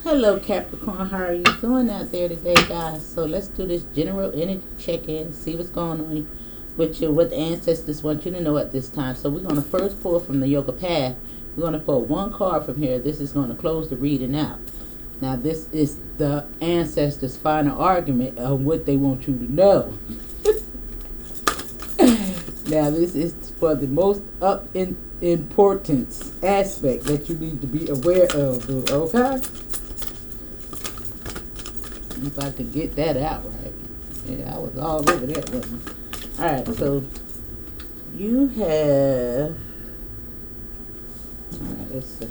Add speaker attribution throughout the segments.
Speaker 1: Hello Capricorn, how are you doing out there today, guys? So let's do this general energy check-in, see what's going on with you, what the ancestors want you to know at this time. So we're going to first pull from the Yoga Path. We're going to pull one card from here. This is going to close the reading out. Now this is the ancestors' final argument of what they want you to know. Now this is for the most importance aspect that you need to be aware of, okay? If I could get that out right. Yeah, I was all over that one. Alright, so you have, alright, let's see.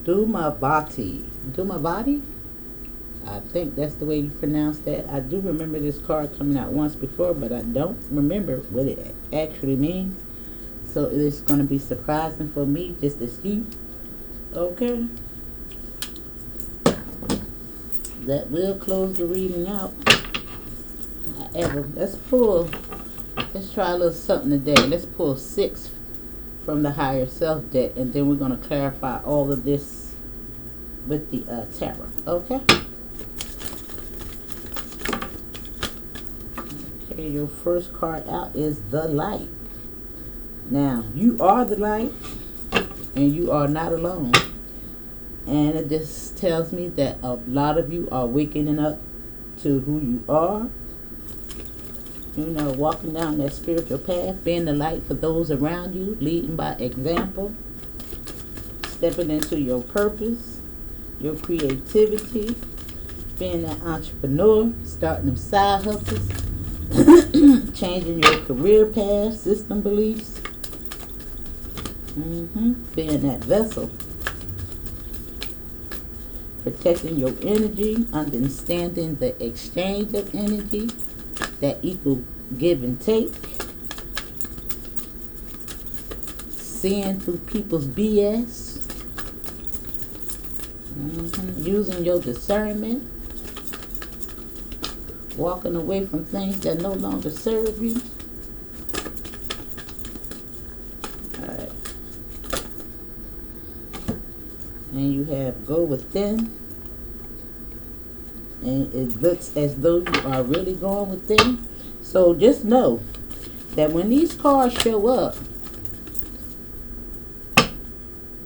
Speaker 1: Dumavati? I think that's the way you pronounce that. I do remember this card coming out once before, but I don't remember what it actually means. So it's going to be surprising for me, just as you. Okay. That will close the reading out. However, let's try a little something today. Let's pull 6 from the higher self deck, and then we're going to clarify all of this with the tarot. Okay? Okay, your first card out is the light. Now, you are the light, and you are not alone. And it just tells me that a lot of you are waking up to who you are. You know, walking down that spiritual path, being the light for those around you, leading by example, stepping into your purpose, your creativity, being an entrepreneur, starting them side hustles, changing your career path, system beliefs, being that vessel, protecting your energy, understanding the exchange of energy, that equal give and take, seeing through people's BS, using your discernment, walking away from things that no longer serve you. Alright. And you have go within. And it looks as though you are really going within. So just know that when these cards show up,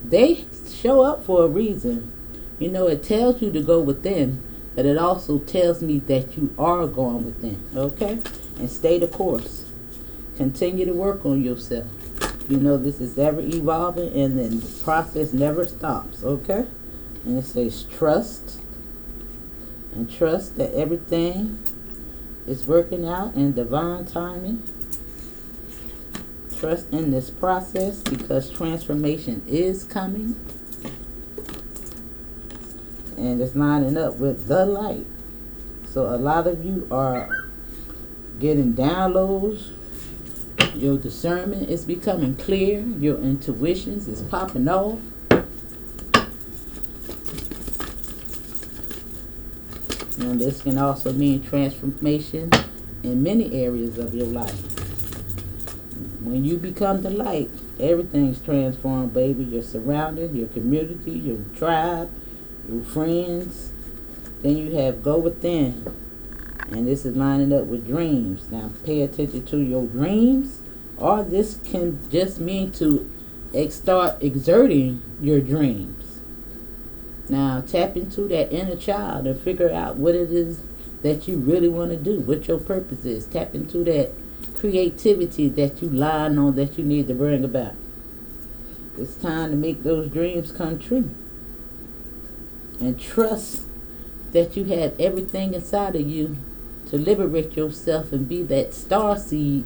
Speaker 1: they show up for a reason. You know, it tells you to go within, but it also tells me that you are going within, okay? And stay the course. Continue to work on yourself. You know, this is ever evolving, and then the process never stops, okay? And it says trust. And trust that everything is working out in divine timing. Trust in this process because transformation is coming. And it's lining up with the light. So a lot of you are getting downloads. Your discernment is becoming clear. Your intuitions is popping off. And this can also mean transformation in many areas of your life. When you become the light, everything's transformed, baby. Your surroundings, your community, your tribe, your friends. Then you have go within. And this is lining up with dreams. Now pay attention to your dreams. Or this can just mean to start exerting your dreams. Now, tap into that inner child and figure out what it is that you really want to do, what your purpose is. Tap into that creativity that you line on that you need to bring about. It's time to make those dreams come true. And trust that you have everything inside of you to liberate yourself and be that star seed,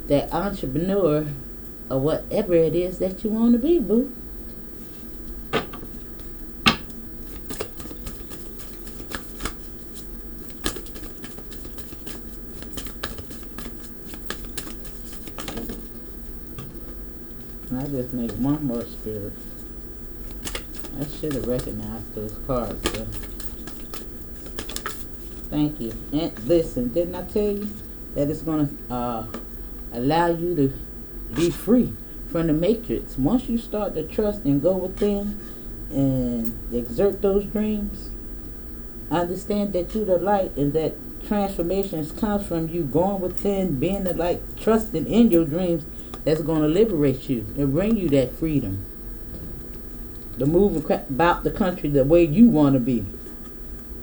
Speaker 1: that entrepreneur, or whatever it is that you want to be, boo. I just make one more spirit. I should have recognized those cards. So. Thank you. And listen, didn't I tell you that it's going to allow you to be free from the matrix? Once you start to trust and go within, and exert those dreams, understand that you the light and that transformations comes from you going within, being the light, trusting in your dreams. That's going to liberate you and bring you that freedom to move about the country the way you want to be,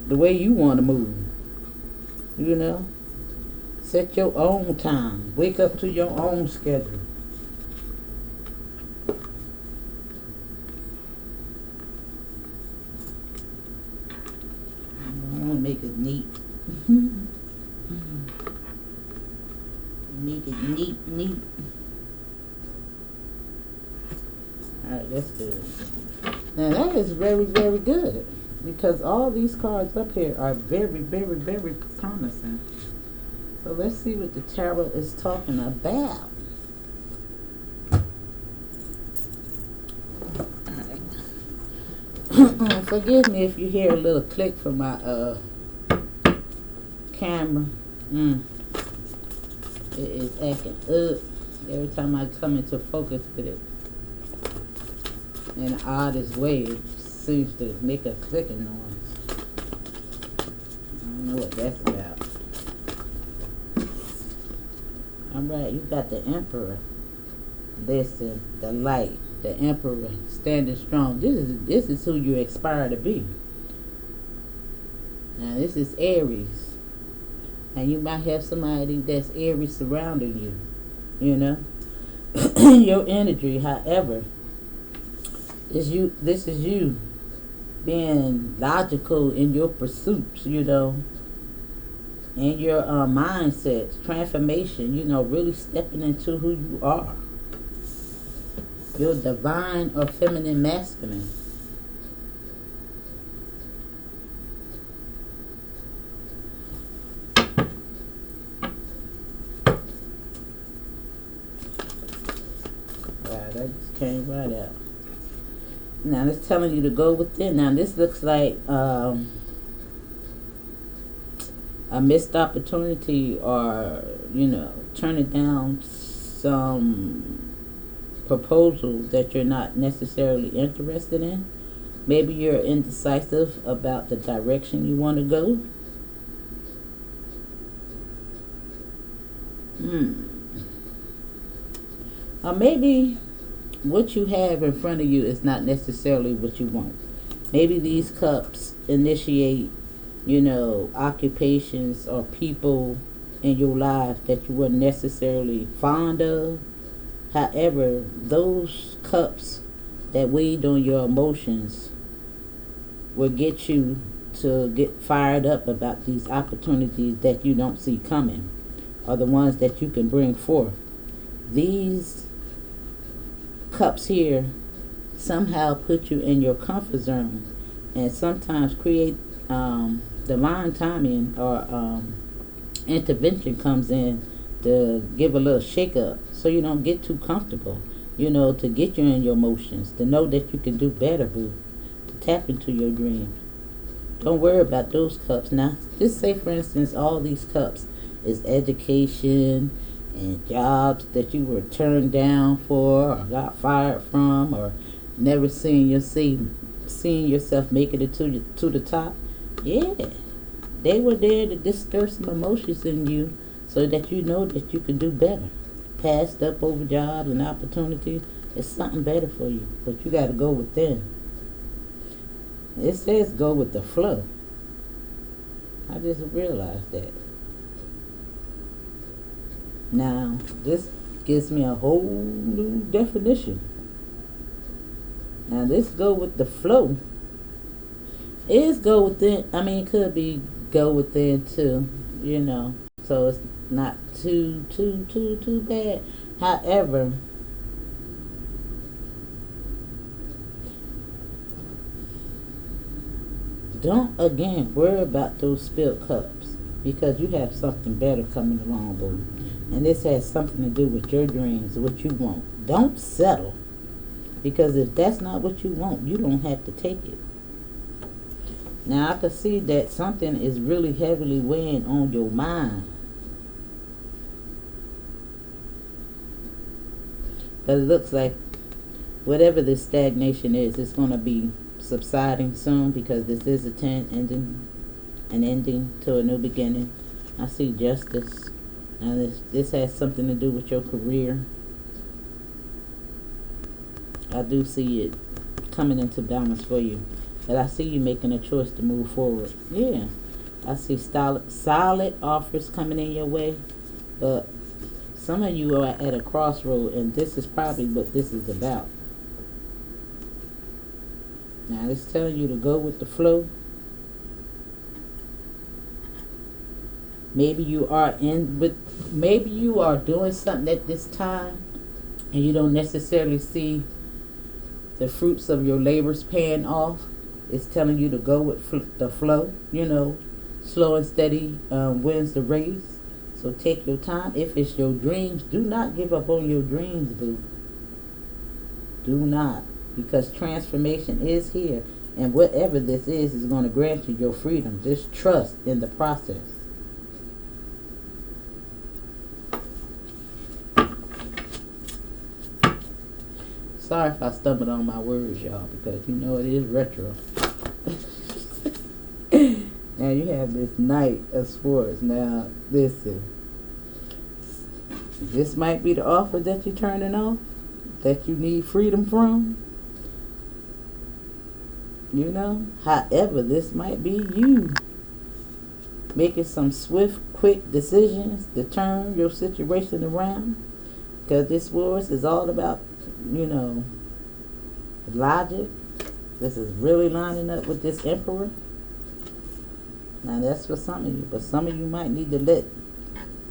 Speaker 1: the way you want to move. You know, set your own time, wake up to your own schedule. I want to make it neat. Make it neat. Alright, that's good. Now that is very, very good, because all these cards up here are very, very, very promising. So let's see what the tarot is talking about. Alright. Forgive me if you hear a little click from my camera. It is acting up every time I come into focus with it. In the oddest way, it seems to make a clicking noise. I don't know what that's about. Alright, you got the Emperor. Listen, the light, the Emperor, standing strong. This is who you aspire to be. Now this is Aries. And you might have somebody that's Aries surrounding you, you know. Your energy, however, this is you being logical in your pursuits, you know, and your mindsets, transformation, you know, really stepping into who you are. Your divine or feminine masculine. Wow, that just came right out. Now it's telling you to go within. Now this looks like a missed opportunity, or, you know, turning down some proposal that you're not necessarily interested in. Maybe you're indecisive about the direction you want to go. Or maybe what you have in front of you is not necessarily what you want. Maybe these cups initiate, you know, occupations or people in your life that you weren't necessarily fond of. However, those cups that weighed on your emotions will get you to get fired up about these opportunities that you don't see coming, or the ones that you can bring forth. These cups here somehow put you in your comfort zone, and sometimes create divine timing or intervention comes in to give a little shake up, so you don't get too comfortable, you know, to get you in your emotions, to know that you can do better, boo, to tap into your dreams. Don't worry about those cups. Now, just say, for instance, all these cups is education and jobs that you were turned down for, or got fired from, or never seen yourself making it to the top. Yeah, they were there to disturb some emotions in you, so that you know that you can do better. Passed up over jobs and opportunities. It's something better for you, but you got to go within. It says go with the flow. I just realized that. Now, this gives me a whole new definition. Now, this go with the flow is go within. I mean, it could be go within too, you know. So it's not too bad. However, don't again worry about those spilled cups, because you have something better coming along, boo. And this has something to do with your dreams, what you want. Don't settle, because if that's not what you want, you don't have to take it. Now I can see that something is really heavily weighing on your mind. But it looks like whatever this stagnation is, it's going to be subsiding soon, because this is a 10 ending, an ending to a new beginning. I see justice. Now this has something to do with your career. I do see it coming into balance for you. But I see you making a choice to move forward. Yeah. I see solid offers coming in your way. But some of you are at a crossroad, and this is probably what this is about. Now it's telling you to go with the flow. Maybe you are maybe you are doing something at this time, and you don't necessarily see the fruits of your labors paying off. It's telling you to go with the flow. You know, slow and steady wins the race. So take your time. If it's your dreams, do not give up on your dreams, boo. Do not. Because transformation is here. And whatever this is going to grant you your freedom. Just trust in the process. Sorry if I stumbled on my words, y'all, because you know it is retro. Now you have this Knight of Swords. Now listen, this might be the offer that you're turning off, that you need freedom from. You know, however, this might be you making some swift, quick decisions to turn your situation around, because this Swords is all about, you know, logic. This is really lining up with this Emperor. Now that's for some of you, but some of you might need to let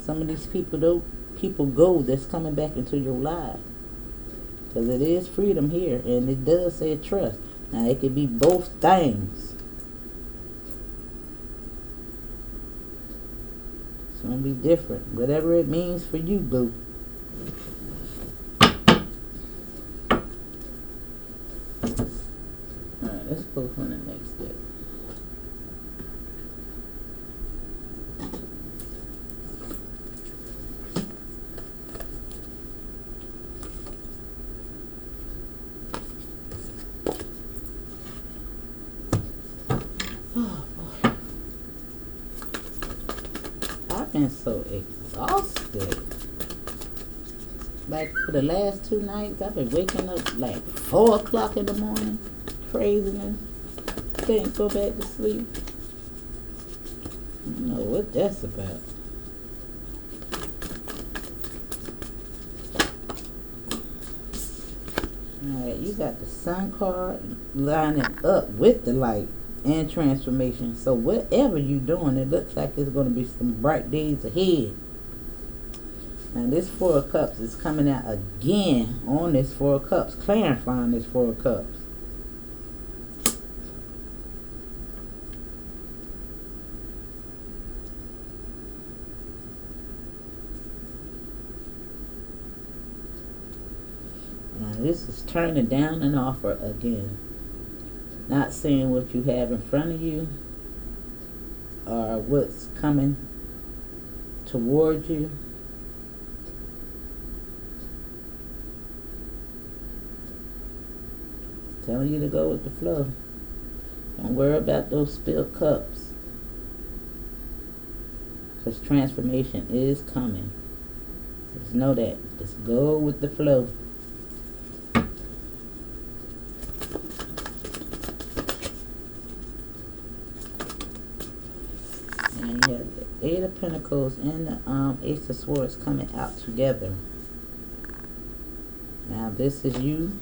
Speaker 1: some of these people go that's coming back into your life, because it is freedom here, and it does say trust. Now it could be both things. It's gonna be different, whatever it means for you, boo. Alright, let's go for the next step. Oh boy. I've been so exhausted. Like for the last 2 nights, I've been waking up like 4 o'clock in the morning. Craziness. Can't go back to sleep. I don't know what that's about. Alright, you got the Sun card lining up with the light and transformation. So whatever you're doing, it looks like it's going to be some bright days ahead. And this 4 of Cups is coming out again on this 4 of Cups, clarifying this 4 of Cups. Now this is turning down an offer again. Not seeing what you have in front of you or what's coming towards you. Telling you to go with the flow. Don't worry about those spilled cups, because transformation is coming. Just know that. Just go with the flow. And you have the 8 of Pentacles and the Ace of Swords coming out together. Now this is you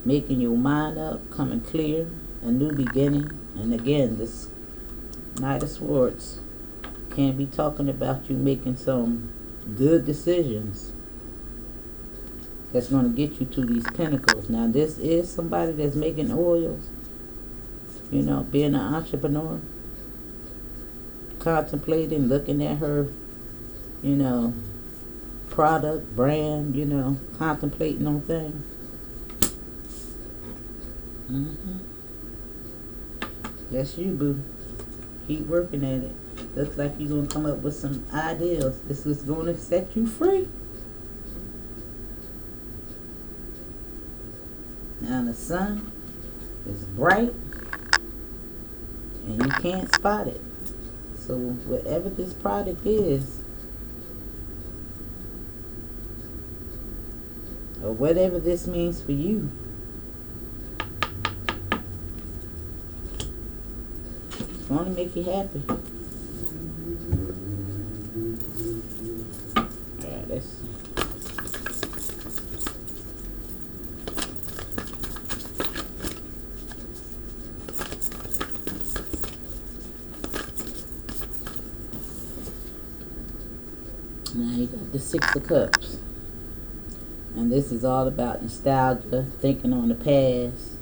Speaker 1: making your mind up, coming clear, a new beginning. And again, this Knight of Swords can be talking about you making some good decisions that's going to get you to these pentacles. Now this is somebody that's making oils, you know, being an entrepreneur, contemplating, looking at her, you know, product, brand, you know, contemplating on things. That's you, boo. Keep working at it. Looks like you're going to come up with some ideas. This is going to set you free. Now the sun is bright and you can't spot it. So whatever this product is, or whatever this means for you, it's going to make you happy. Alright, let's see. Now you got the Six of Cups. And this is all about nostalgia, thinking on the past.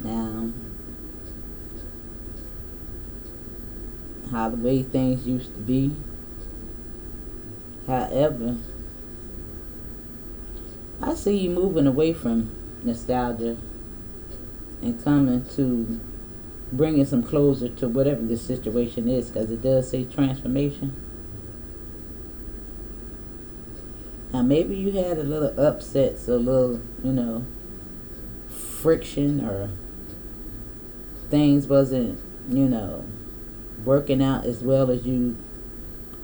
Speaker 1: Now, how the way things used to be. However, I see you moving away from nostalgia and coming to bringing some closure to whatever this situation is, because it does say transformation. Now maybe you had a little upsets, a little, friction, or things wasn't, working out as well as you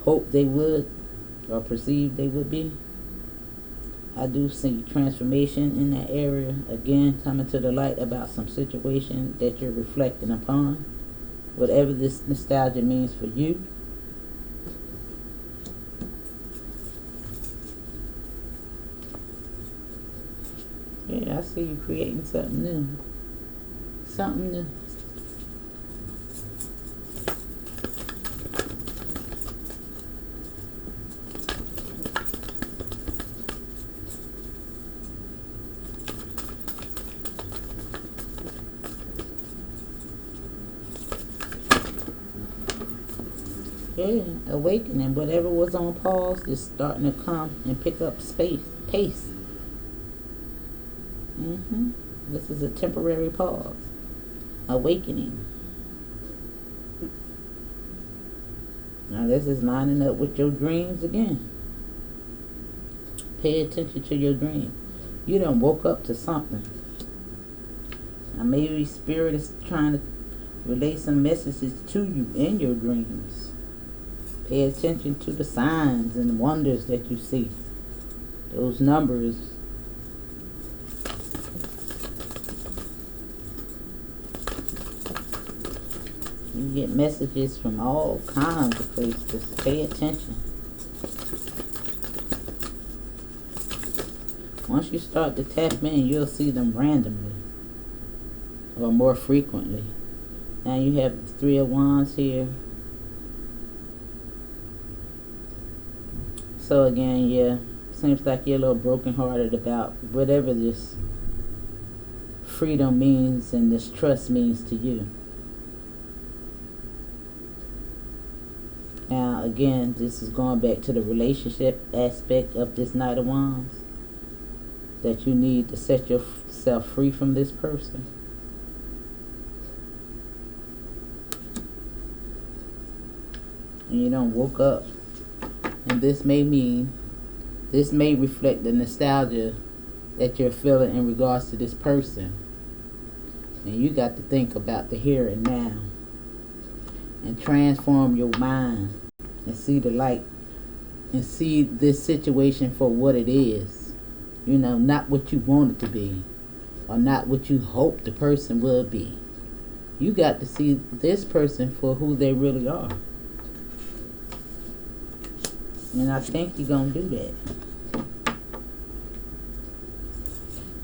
Speaker 1: hoped they would or perceived they would be. I do see transformation in that area, again, coming to the light about some situation that you're reflecting upon, whatever this nostalgia means for you. Yeah, I see you creating something new. Something new. Yeah, awakening. Whatever was on pause is starting to come and pick up pace. This is a temporary pause. Awakening. Now this is lining up with your dreams again. Pay attention to your dream. You done woke up to something. Now maybe Spirit is trying to relay some messages to you in your dreams. Pay attention to the signs and wonders that you see. Those numbers. You get messages from all kinds of places. Pay attention. Once you start to tap in, you'll see them randomly or more frequently. Now you have the Three of Wands here. So again, yeah, seems like you're a little brokenhearted about whatever this freedom means and this trust means to you. Now again, this is going back to the relationship aspect of this Knight of Wands, that you need to set yourself free from this person. And you don't woke up. And this may reflect the nostalgia that you're feeling in regards to this person. And you got to think about the here and now. And transform your mind. And see the light. And see this situation for what it is. Not what you want it to be. Or not what you hope the person will be. You got to see this person for who they really are. And I think you're going to do that.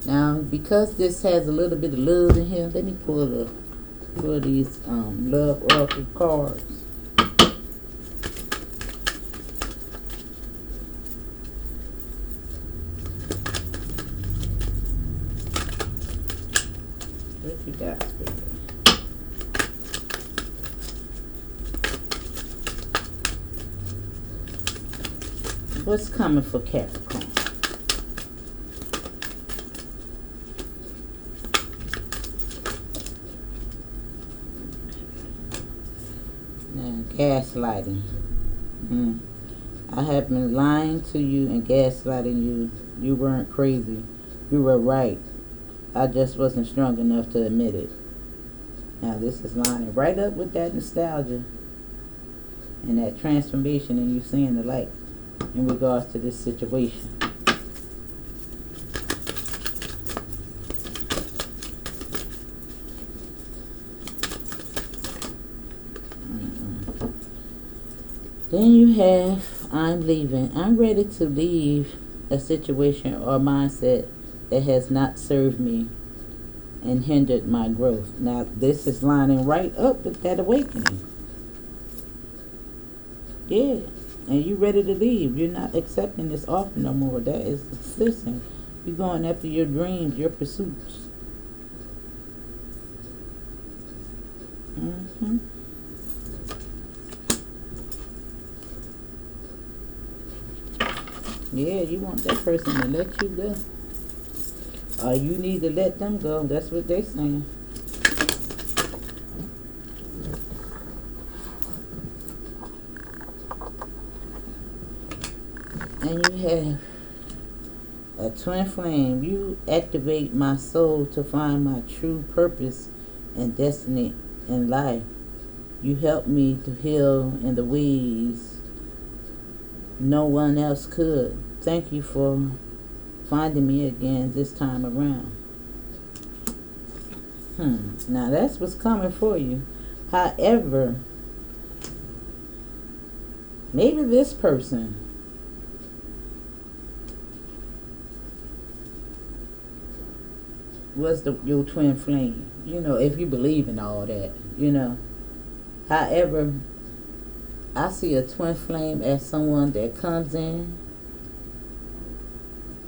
Speaker 1: Now, because this has a little bit of love in here, let me pull these love oracle cards. What you got, Spirit? What's coming for Capricorn? Now, gaslighting. I have been lying to you and gaslighting you. You weren't crazy. You were right. I just wasn't strong enough to admit it. Now this is lining right up with that nostalgia and that transformation and you seeing the light in regards to this situation. Then you have, I'm leaving. I'm ready to leave a situation or mindset that has not served me and hindered my growth. Now, this is lining right up with that awakening. Yeah. And you ready to leave. You're not accepting this offer no more. That is, listen, you're going after your dreams, your pursuits. Mm-hmm. Yeah, you want that person to let you go. Or you need to let them go. That's what they're saying. And you have a twin flame. You activate my soul to find my true purpose and destiny in life. You help me to heal in the ways no one else could. Thank you for finding me again this time around. Now that's what's coming for you. However, maybe this person was your twin flame. You know, if you believe in all that, you know. However, I see a twin flame as someone that comes in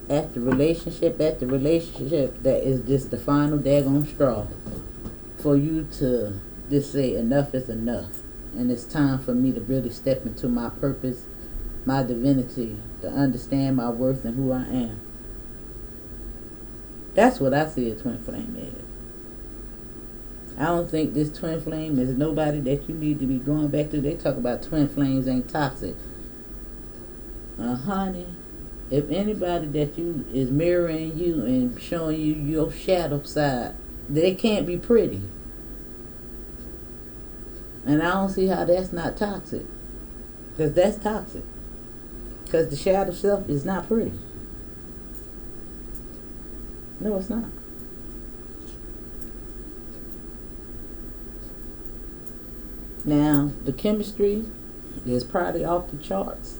Speaker 1: after relationship that is just the final daggone straw for you to just say enough is enough and it's time for me to really step into my purpose, my divinity, to understand my worth and who I am. That's what I see a twin flame as. I don't think this twin flame is nobody that you need to be going back to. They talk about twin flames ain't toxic. Honey, if anybody that you is mirroring you and showing you your shadow side, they can't be pretty. And I don't see how that's not toxic. Because that's toxic. Because the shadow self is not pretty. No, it's not. Now, the chemistry is probably off the charts.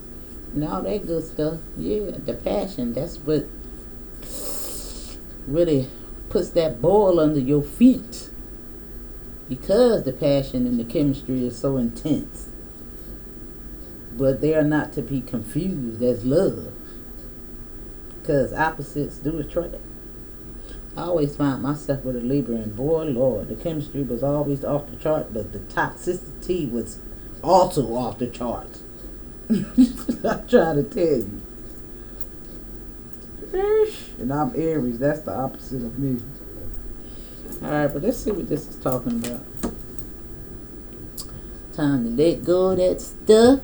Speaker 1: And all that good stuff. Yeah, the passion. That's what really puts that ball under your feet. Because the passion and the chemistry is so intense. But they are not to be confused as love. Because opposites do attract. I always find myself with a Libra, and boy, Lord, the chemistry was always off the chart, but the toxicity was also off the charts. I'm trying to tell you. And I'm Aries. That's the opposite of me. Alright, but let's see what this is talking about. Time to let go of that stuff.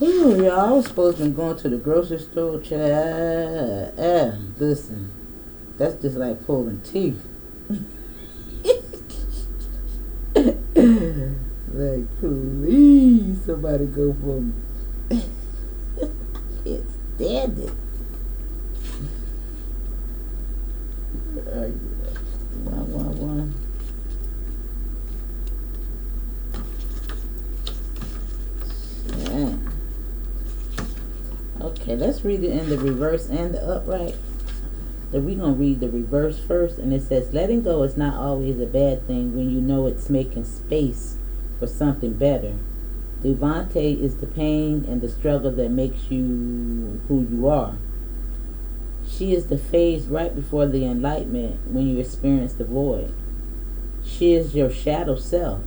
Speaker 1: Yeah, I was supposed to be going to the grocery store, child. Listen, that's just like pulling teeth. Like, please, somebody go for me. I can't stand it. One. Yeah. Okay, let's read it in the reverse and the upright. Then we're going to read the reverse first. And it says, letting go is not always a bad thing when you know it's making space for something better. Devante is the pain and the struggle that makes you who you are. She is the phase right before the enlightenment when you experience the void. She is your shadow self,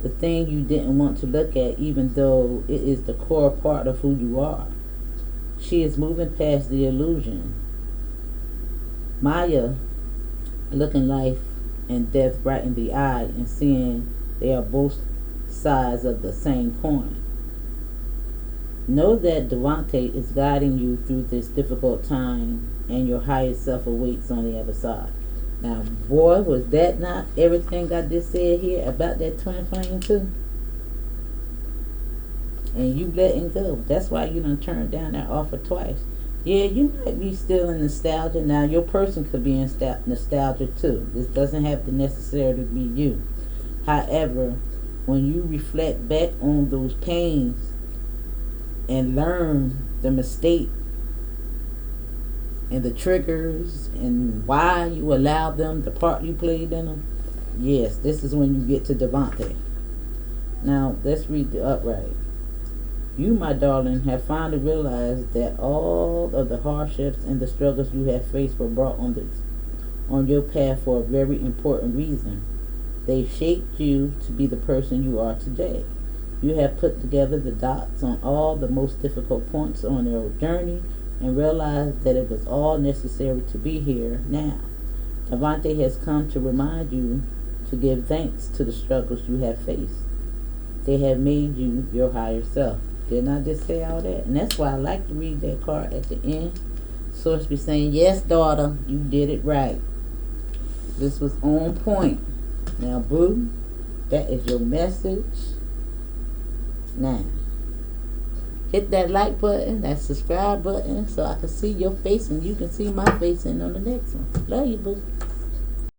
Speaker 1: the thing you didn't want to look at even though it is the core part of who you are. She is moving past the illusion. Maya, looking life and death right in the eye and seeing they are both sides of the same coin. Know that Devante is guiding you through this difficult time and your higher self awaits on the other side. Now, boy, was that not everything I just said here about that twin flame too? And you letting go. That's why you done turned down that offer twice. Yeah, you might be still in nostalgia. Now, your person could be in nostalgia too. This doesn't have to necessarily be you. However, when you reflect back on those pains and learn the mistake and the triggers and why you allowed them, the part you played in them, yes, this is when you get to Devante. Now, let's read the upright. You, my darling, have finally realized that all of the hardships and the struggles you have faced were brought on your path for a very important reason. They shaped you to be the person you are today. You have put together the dots on all the most difficult points on your journey and realized that it was all necessary to be here now. Devante has come to remind you to give thanks to the struggles you have faced. They have made you your higher self. Didn't I just say all that? And that's why I like to read that card at the end. Source be saying, yes, daughter, you did it right. This was on point. Now, boo, that is your message. Now, hit that like button, that subscribe button, so I can see your face and you can see my face in on the next one. Love you, boo.